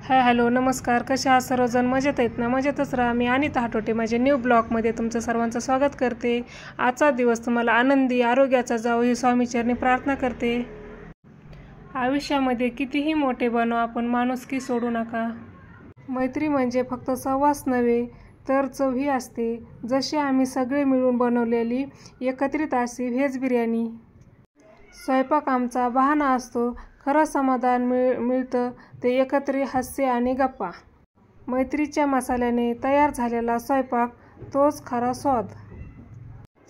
Hello नमस्कार. कसे आहात सर्वजण? मजेत आहेत ना? मजेतच राहा. मी अनिता हाटोटे माझ्या न्यू ब्लॉगमध्ये तुमचं सर्वांचं स्वागत करते. आजचा दिवस तुम्हाला आनंदी आरोग्याचा जावो ही स्वामीचरणी प्रार्थना करते. आयुष्यामध्ये कितीही मोठे बनू आपण माणुसकी सोडू नका. मैत्री म्हणजे फक्त सहवास नव्हे तर चवही असते. जशी आम्ही सगळे मिळून बनवलेली एकत्रित अशी व्हेज बिर्याणी. स्वयंपाक आमचा बहाणा असतो, खरं समाधान मिळतं ते एकत्रित हास्य आणि गप्पा. मैत्रीच्या मसाल्याने तयार झालेला स्वयंपाक तोच खरा स्वाद.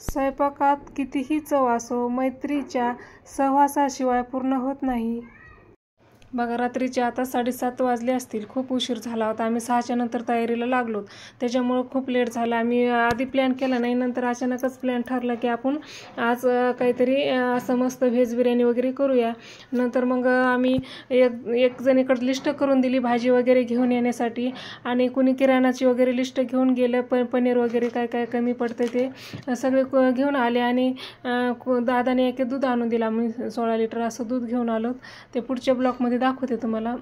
स्वयंपाकात कितीही चव असो, मैत्रीच्या सहवासाशिवाय पूर्ण होत नाही. बघा, रात्रीचे आता 7:30 वाजले असतील. खूप उशीर झाला होता. आम्ही 6च्या नंतर तयारीला लागलो, त्याच्यामुळं खूप लेट झाला. आम्ही आधी प्लॅन केला नाही, नंतर अचानकच प्लॅन ठरला की आपण आज काहीतरी असं मस्त व्हेज बिर्याणी वगैरे करूया. नंतर मग आम्ही एक जणीकडे लिस्ट करून दिली भाजी वगैरे घेऊन येण्यासाठी, आणि कुणी किराणाची वगैरे लिस्ट घेऊन गेलं. पनीर वगैरे काय काय कमी पडतं ते सगळे घेऊन आले, आणि दादाने एक दूध आणून दिलं. आम्ही 16 लिटर असं दूध घेऊन आलो. ते पुढच्या ब्लॉकमध्ये दाखवते तुम्हाला.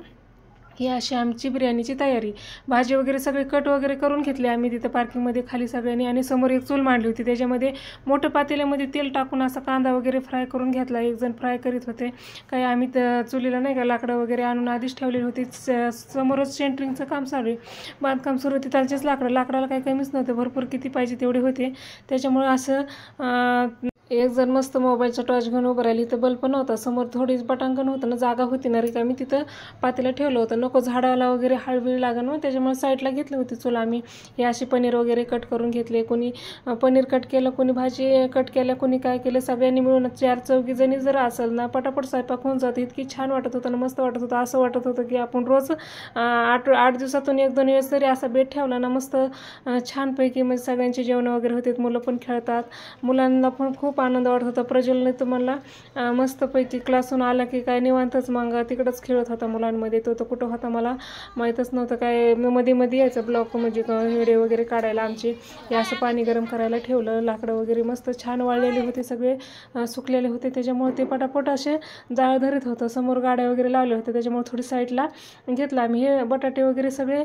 ही अशी आमची बिर्याणीची तयारी. भाजी वगैरे सगळे कट वगैरे करून घेतले आम्ही तिथं पार्किंगमध्ये खाली सगळ्यांनी, आणि समोर एक चूल मांडली होती. त्याच्यामध्ये मोठं पातेल्यामध्ये तेल टाकून असा कांदा वगैरे फ्राय करून घेतला. एक जण फ्राय करीत होते. काही आम्ही चुलीला नाही का लाकडं वगैरे आणून आधीच ठेवलेली होती. समोरच सेंटरिंगचं काम चालू आहे, बांधकाम सुरू होते. त्याचेच लाकडाला काही कमीच नव्हते, भरपूर किती पाहिजे तेवढे होते. त्याच्यामुळे असं एक जण मस्त मोबाईलचा टॉर्च घेऊन उभं राहिली. तर बल्ब नव्हता समोर, थोडीच पटांगण होतं ना, जागा होती ना रिकामी, तिथं पातेलं ठेवलं होतं. नको झाडाला वगैरे हाळबीळ लागन मग, त्याच्यामुळे साईडला घेतली होती चूल आम्ही. हे अशी पनीर वगैरे कट करून घेतले. कोणी पनीर कट केलं, कोणी भाजी कट केल्या, कोणी काय केलं. सगळ्यांनी मिळून 4-4 जणी जर असेल ना, पटापट स्वयंपाक होऊन जातं. इतकी छान वाटत होतं ना, मस्त वाटत होतं. असं वाटत होतं की आपण रोज 8 दिवसातून 1-2 वेळेस तरी असा बेट ठेवला ना, मस्त छानपैकी म्हणजे सगळ्यांची जेवणं वगैरे होते. मुलं पण खेळतात, मुलांना पण खूप आनंद वाटत होता. प्रज्वलने तर मला मस्तपैकी क्लासून आला की काय निवांतच मग तिकडंच खेळत होता मुलांमध्ये. तो कुठं होता मला माहीतच नव्हतं. काय मध्ये यायचं ब्लॉक म्हणजे व्हिडिओ वगैरे काढायला आमचे. हे असं पाणी गरम करायला ठेवलं. लाकडं वगैरे मस्त छान वाळलेले होते, सगळे सुकलेले होते. त्याच्यामुळे ते पटापट असे जाळ धरीत होतं. समोर गाड्या वगैरे लावल्या होत्या, त्याच्यामुळे थोडी साईडला घेतला आम्ही. हे बटाटे वगैरे सगळे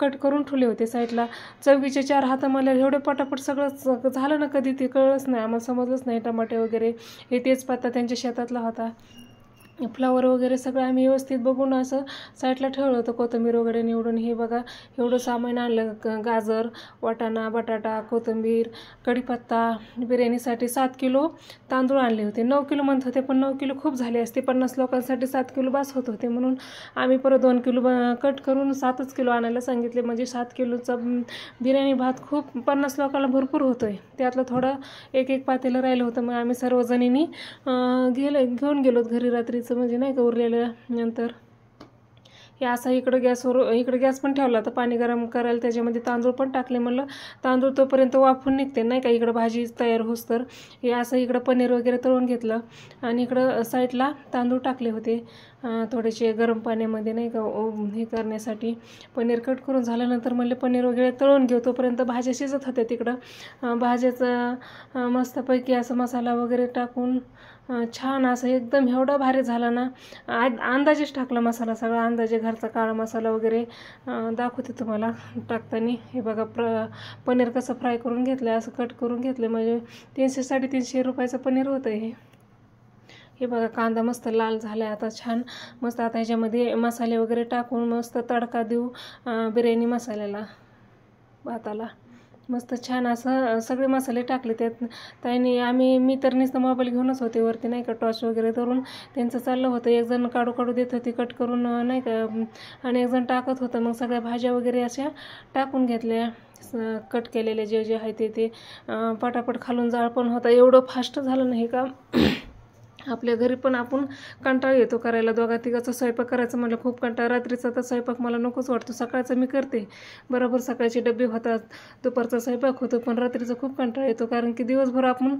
कट करून ठेवले होते साईडला. चौघीचे 4 हात मला एवढे पटापट सगळं झालं ना, कधी ते कळलंच नाही आम्हाला, समजलंच नाही. टमाटे वगैरे हे तेजपत्ता त्यांच्या शेतातला होता. फ्लावर वगैरे सगळं आम्ही व्यवस्थित बघून असं साईडला ठेवलं होतं. कोथिंबीर वगैरे निवडून. हे बघा एवढं सामान आणलं. गाजर, वाटाणा, बटाटा, कोथिंबीर, कढीपत्ता. बिर्याणीसाठी 7 किलो तांदूळ आणले होते. 9 किलो म्हणत होते, पण 9 किलो खूप झाले असते. 50 लोकांसाठी 7 किलो बास होत होते, म्हणून आम्ही परत 2 किलो कट करून 7च किलो आणायला सांगितले. म्हणजे 7 किलोचा बिर्याणी भात खूप 50 लोकांना भरपूर होतो आहे. त्यातलं थोडं एक पातेलं राहिलं होतं. मग आम्ही सर्वजणींनी घेऊन गेलोत घरी रात्री, म्हणजे नाही का उरलेलं. नंतर हे असं इकडं गॅस पण ठेवला होता पाणी गरम करायला. त्याच्यामध्ये तांदूळ पण टाकले. म्हणलं तांदूळ तोपर्यंत वाफून निघते नाही का, इकडं भाजी तयार होस तर. हे असं इकडं पनीर वगैरे तळून घेतलं, आणि इकडं साईडला तांदूळ टाकले होते थोडेसे गरम पाण्यामध्ये नाही का हे करण्यासाठी. पनीर कट करून झाल्यानंतर म्हणले पनीर वगैरे तळून घेऊ, तोपर्यंत भाज्या शिजत होत्या तिकडं. भाज्याचा मस्तपैकी असं मसाला वगैरे टाकून छान असं एकदम एवढा भारी झाला ना. अंदाजेच टाकला मसाला सगळा, अंदाजे घरचा काळा मसाला वगैरे दाखवते तुम्हाला टाकताना. हे बघा पनीर कसं फ्राय करून घेतलं, असं कट करून घेतलं. म्हणजे 300-350 रुपयाचं पनीर होतं हे. हे बघा कांदा मस्त लाल झाला आता छान मस्त. आता ह्याच्यामध्ये मसाले वगैरे टाकून मस्त तडका देऊ बिर्याणी मसाल्याला, भाताला. मस्त छान असं सगळे मसाले टाकले त्यात. मी तर नुसतं मोबाईल घेऊनच होते वरती नाही का, टॉर्च वगैरे धरून त्यांचं चाललं होतं. एक जण काढू देत होती कट करून नाही का, आणि एक जण टाकत होतं. मग सगळ्या भाज्या वगैरे अशा टाकून घेतल्या कट केलेले जे आहे ते पटापट. खालून जाळ पण होता. एवढं फास्ट झालं नाही का. आपल्या घरी पण आपण कंटाळा येतो करायला. 2-3घाचा स्वयंपाक करायचं म्हटलं खूप कंटाळा. रात्रीचा तर स्वयंपाक मला नकोच वाटतो. सकाळचा मी करते बरोबर, सकाळचे डबे होतात, दुपारचा स्वयंपाक होतो, पण रात्रीचा खूप कंटाळा येतो. कारण की दिवसभर आपण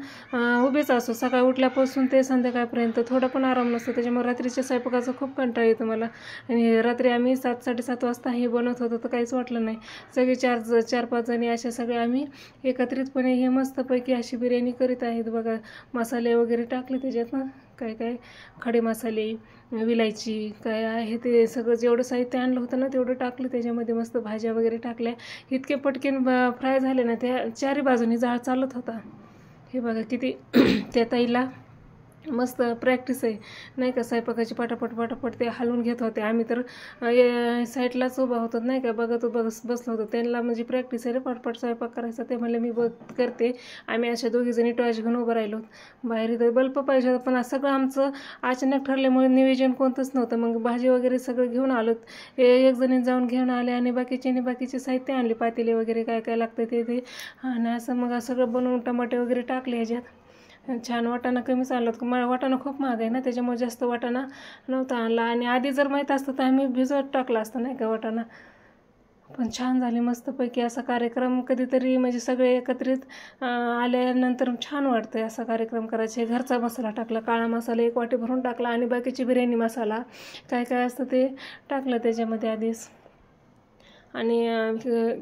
उभेच असतो, सकाळ उठल्यापासून ते संध्याकाळपर्यंत. थोडा पण आराम नसतो. त्याच्यामुळे रात्रीच्या स्वयंपाकाचा खूप कंटाळा येतो मला. आणि रात्री आम्ही 7-7:30 वाजता हे बनवत होतो, तर काहीच वाटलं नाही. सगळे 4-5 जणी अशा सगळे आम्ही एकत्रितपणे हे मस्तपैकी अशी बिर्याणी करीत आहेत. बघा मसाले वगैरे टाकले त्याच्यात. काय काय खडे मसाले, विलायची काय आहे ते सगळं जेवढं साहित्य आणलं होतं ना तेवढं टाकलं त्याच्यामध्ये. मस्त भाज्या वगैरे टाकल्या. इतके पटकन फ्राय झाले ना, त्या चारी बाजूनी जाळ चालत होता. हे बघा किती त्या ताईला मस्त प्रॅक्टिस आहे नाही का स्वयंपाकाची. पटापट पटापट ते हलवून घेत होते. आम्ही तर साईडलाच उभा होतो नाही का, बसलो होतो. त्यांना म्हणजे प्रॅक्टिस आहे रे पटपट स्वयंपाक करायचा. ते म्हणले मी करते. आम्ही अशा दोघीजणी टॉर्च घेऊन उभं राहिलो. बाहेर इथं बल्ब पाहिजे होता, पण सगळं आमचं अचानक ठरल्यामुळे नियोजन कोणतंच नव्हतं. मग भाजी वगैरे सगळं घेऊन आलोत. एक जणी जाऊन घेऊन आले आणि बाकीचे साहित्य आणले, पातेले वगैरे काय काय लागतं ते आणि असं मग सगळं बनवून टमाटे वगैरे टाकले ह्याच्यात. छान. वाटाणा कमीच आणला होता. वाटाणा खूप महाग आहे ना, त्याच्यामुळे जास्त वाटाणा नव्हता आणला. आणि आधी जर माहीत असतं तर आम्ही भिजवत टाकला असतं नाही का वाटाणा. पण छान झाले मस्तपैकी. असा कार्यक्रम कधीतरी म्हणजे सगळे एकत्रित आल्यानंतर छान वाटतं असा कार्यक्रम करायचे. घरचा मसाला टाकला, काळा मसाला 1 वाटी भरून टाकला आणि बाकीची बिर्याणी मसाला काय काय असतं ते टाकलं त्याच्यामध्ये आधीच. आणि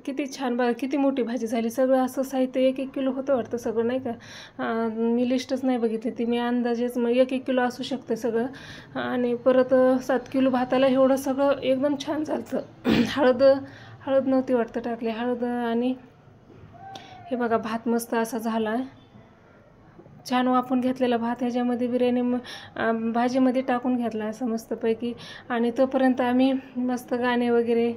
किती छान बघा, किती मोठी भाजी झाली. सगळं असं साहित्य 1-1 किलो होतं वाटतं सगळं नाही का. मी लिस्टच नाही बघितली ती, मी अंदाजेच मग 1-1 किलो असू शकते सगळं. आणि परत 7 किलो भाताला एवढं सगळं एकदम छान झालं. हळद नव्हती वाटतं टाकली, हळद. आणि हे बघा भात मस्त असा झाला आहे, छान वाफून घेतलेला भात ह्याच्यामध्ये बिर्याणी भाजीमध्ये टाकून घेतला असं मस्तपैकी. आणि तोपर्यंत आम्ही मस्त गाणे वगैरे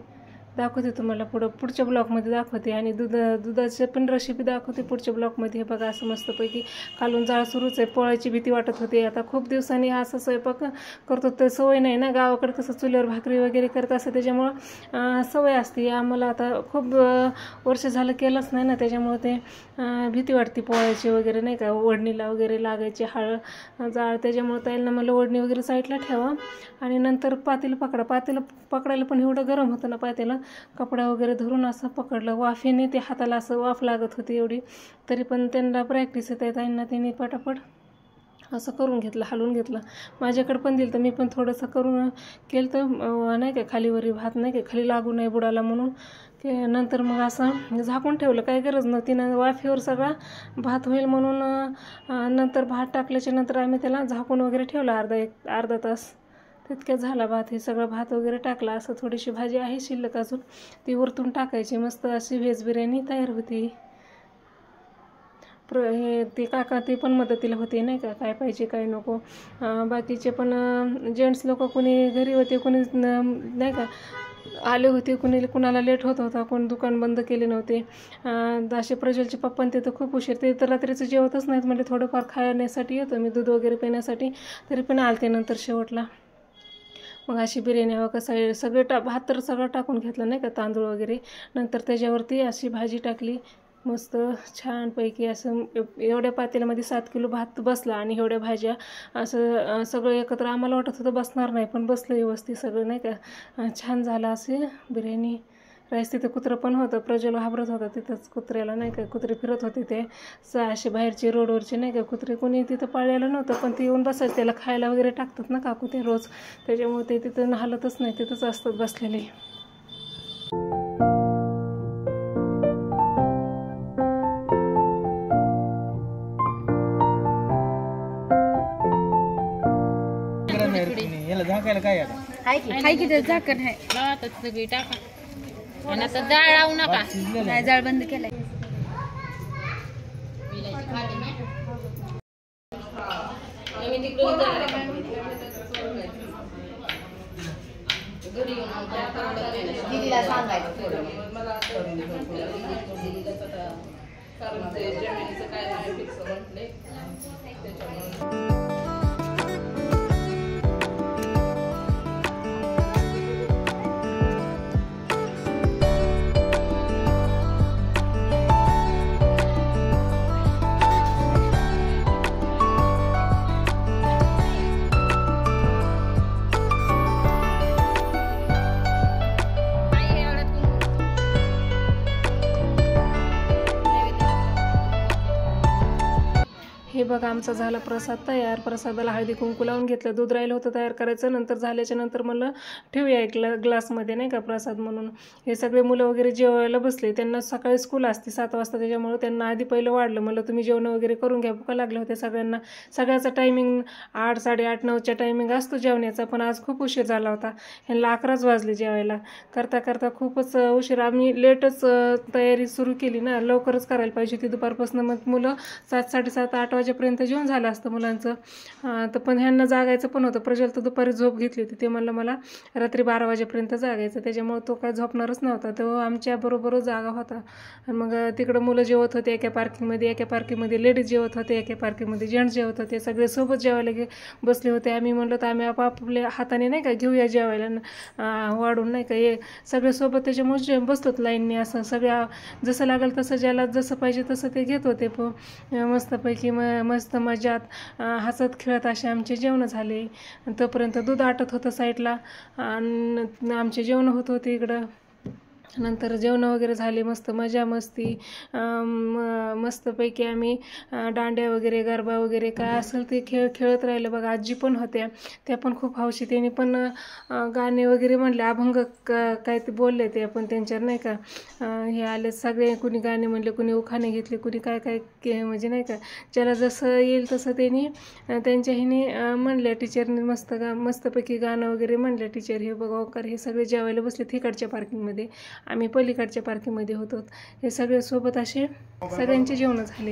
दाखवते तुम्हाला पुढच्या ब्लॉगमध्ये दाखवते. आणि दुधाची पण रेसिपी दाखवते पुढच्या ब्लॉगमध्ये. हे बघा असं मस्तपैकी खालून जाळ सुरूच आहे. पोळ्याची भीती वाटत होती. आता खूप दिवसांनी असा स्वयंपाक करतो तर सवय नाही ना, गावाकडे कसं चुलीवर भाकरी वगैरे करत असतं त्याच्यामुळं सवय असते. आम्हाला आता खूप वर्ष झालं केलंच नाही ना, त्याच्यामुळं ते भीती वाटते पोळ्याची वगैरे नाही का, ओढणीला वगैरे लागायची जाळ. त्याच्यामुळं ताईला मला ओढणी वगैरे साईडला ठेवा आणि नंतर पातेलं पकडायला पण एवढं गरम होतं ना पातेलं, कपडा वगैरे धरून असं पकडलं. वाफेने ते हाताला असं वाफ लागत होती एवढी. तरी पण त्यांना प्रॅक्टिस येत आहे ताईंना, त्यांनी पटापट असं करून घेतलं, हलवून घेतलं. माझ्याकडे पण दिलं तर मी पण थोडंसं करून केलं तर नाही का, खालीवरी भात नाही का खाली लागू नाही बुडाला म्हणून. नंतर मग असं झाकून ठेवलं, काही गरज नव्हती ना, वाफेवर सगळा भात होईल म्हणून. नंतर भात टाकल्याच्या नंतर आम्ही त्याला झाकून वगैरे ठेवला अर्धा तास. तितक्यात झाला भात. हे सगळं भात वगैरे टाकला. असं थोडीशी भाजी आहे शिल्लक अजून, ती वरतून टाकायची. मस्त अशी व्हेज बिर्याणी तयार होती. ते काका ते पण मदतीला होते नाही का, काय पाहिजे काय नको. बाकीचे पण जेंट्स लोक कोणी घरी होते, कोणी नाही का आले होते, कुणाला लेट होत होता, कोण दुकान बंद केले नव्हते. असे प्रज्वलचे पप्पा ते तर खूप उशीर, ते तर रात्रीचं जेवतच नाहीत. म्हणजे थोडंफार खाण्यासाठी येतो मी, दूध वगैरे पिण्यासाठी, तरी पण आलते नंतर शेवटला. मग अशी बिर्याणी हवं कसं सगळं भात तर सगळं टाकून घेतलं नाही का, तांदूळ वगैरे. नंतर त्याच्यावरती अशी भाजी टाकली मस्त छानपैकी. असं एवढ्या पातेल्यामध्ये 7 किलो भात बसला आणि एवढ्या भाज्या असं सगळं एकत्र. आम्हाला वाटत होतं बसणार नाही, पण बसलं व्यवस्थित सगळं नाही का. छान झालं असे बिर्याणी राईस. तिथं कुत्रं पण होतं, प्रज्वल घाबरत होता तिथंच कुत्र्याला नाही का. कुत्रे फिरत होते ते असे बाहेरचे रोडवरचे नाही का कुत्रे, कोणी तिथं पाळलेलं नव्हतं, पण ते येऊन बसायचं. त्याला खायला वगैरे टाकतात ना काकू ते रोज, त्याच्यामुळे ते तिथं हलतच नाही, तिथंच असतात बसलेले. हाय की झाकण आहे, सगळी टाका. आणि आता जाळ लावू नका, नाही जाळ बंद केलाय. दीदीला सांगायचं कारण ते जमिनीचं काय नाही फिक्स म्हटले त्याच्यामुळे. हे बघा आमचा झाला प्रसाद तयार. प्रसादाला हळदी कुंकू लावून घेतलं. दूध राहिलं होतं तयार करायचं. नंतर झाल्याच्या नंतर म्हणलं ठेवूया एक ग्लासमध्ये नाही का प्रसाद म्हणून. हे सगळे मुलं वगैरे जेवायला बसले. त्यांना सकाळी स्कूल असते 7 वाजता, त्याच्यामुळे त्यांना आधी पहिलं वाढलं. म्हणलं तुम्ही जेवण वगैरे करून घ्या, भुका लागल्या होत्या सगळ्यांना. सगळ्याचा टायमिंग 8, 8:30, 9च्या टायमिंग असतो जेवण्याचा, पण आज खूप उशीर झाला होता. ह्यांना 11 वाजले जेवायला. करता करता खूपच उशीर. आम्ही लेटच तयारी सुरू केली ना, लवकरच करायला पाहिजे होती दुपारपासून. मग मुलं 7, 7:30, 8 वाजेपर्यंत जेवण झालं असतं मुलांचं. तर पण ह्यांना जागायचं पण होतं. प्रज्वल तर दुपारी झोप घेतली होती. ते म्हणलं मला रात्री 12 वाजेपर्यंत जागायचं, त्याच्यामुळे तो काय झोपणारच नव्हता. तो आमच्याबरोबरच जागा होता. मग तिकडं मुलं जेवत होते एका पार्किंगमध्ये लेडीज जेवत होते, एका पार्किंगमध्ये जेंट्स जेवत होते. सगळे सोबत जेवायला बसले होते. आम्ही म्हणलं तर आम्ही आपापल्या हाताने नाही का घेऊया जेवायला वाढून नाही का, हे सगळे सोबत. त्याच्यामुळे बसलोत लाईनने असं. सगळ्या जसं लागेल तसं, ज्याला जसं पाहिजे तसं ते घेत होते. मस्तपैकी मस्त मजात हसत खेळत असे आमचे जेवण झाले. तोपर्यंत दूध आटत होतं साईडला आणि आमचे जेवण होत होते इकडं. नंतर जेवणं वगैरे झाले. मस्त मजा मस्ती मस्तपैकी आम्ही दांड्या वगैरे गरबा वगैरे काय असेल ते खेळत राहिलं बघा. आजी पण होत्या, त्या पण खूप हौशी. त्यांनी पण गाणे वगैरे म्हणले, अभंग काय ते बोलले ते आपण त्यांच्यावर नाही का. हे आले सगळे, कुणी गाणे म्हणले, कुणी उखाणे घेतले, कुणी काय काय म्हणजे नाही का, ज्याला जसं येईल तसं त्यांनी त्यांच्या ह्याने म्हणल्या. टीचरने मस्तपैकी गाणं वगैरे म्हणल्या टीचर. हे बघा ओंकार हे सगळे जेवायला बसले तिकडच्या पार्किंगमध्ये, आम्ही पलीकडच्या पार्किंगमध्ये होतो. हे सगळे सोबत असे सगळ्यांचे जेवण झाले.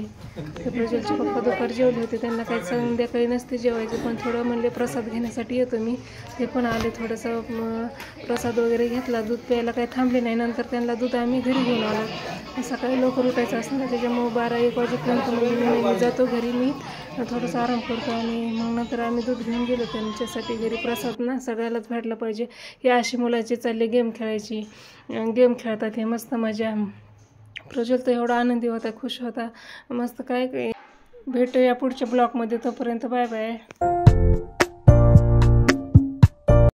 ते प्रज्वलचे पप्पा दुपारी जेवले होते. त्यांना काही संध्याकाळी नसते जेवायचे, पण थोडं म्हणले प्रसाद घेण्यासाठी येतो मी. ते पण आले. थोडंसं प्रसाद वगैरे घेतला. दूध प्यायला काही थांबले नाही. नंतर त्यांना दूध आम्ही घरी घेऊन आलो. सकाळी लवकर उठायचं असतं ना, त्याच्यामुळे 12-1 वाजेपर्यंत मी जातो घरी. मी थोडंसं आराम करतो आणि मग नंतर आम्ही दूध घेऊन गेलो त्यांच्यासाठी घरी. प्रसाद ना सगळ्यालाच भेटला पाहिजे. हे अशी मुलाची चालले गेम खेळायची. गेम खेळतात हे मस्त मजा. प्रज्वल तर एवढा आनंदी होता, खुश होता मस्त. काय भेटूया पुढच्या ब्लॉगमध्ये. तोपर्यंत बाय बाय.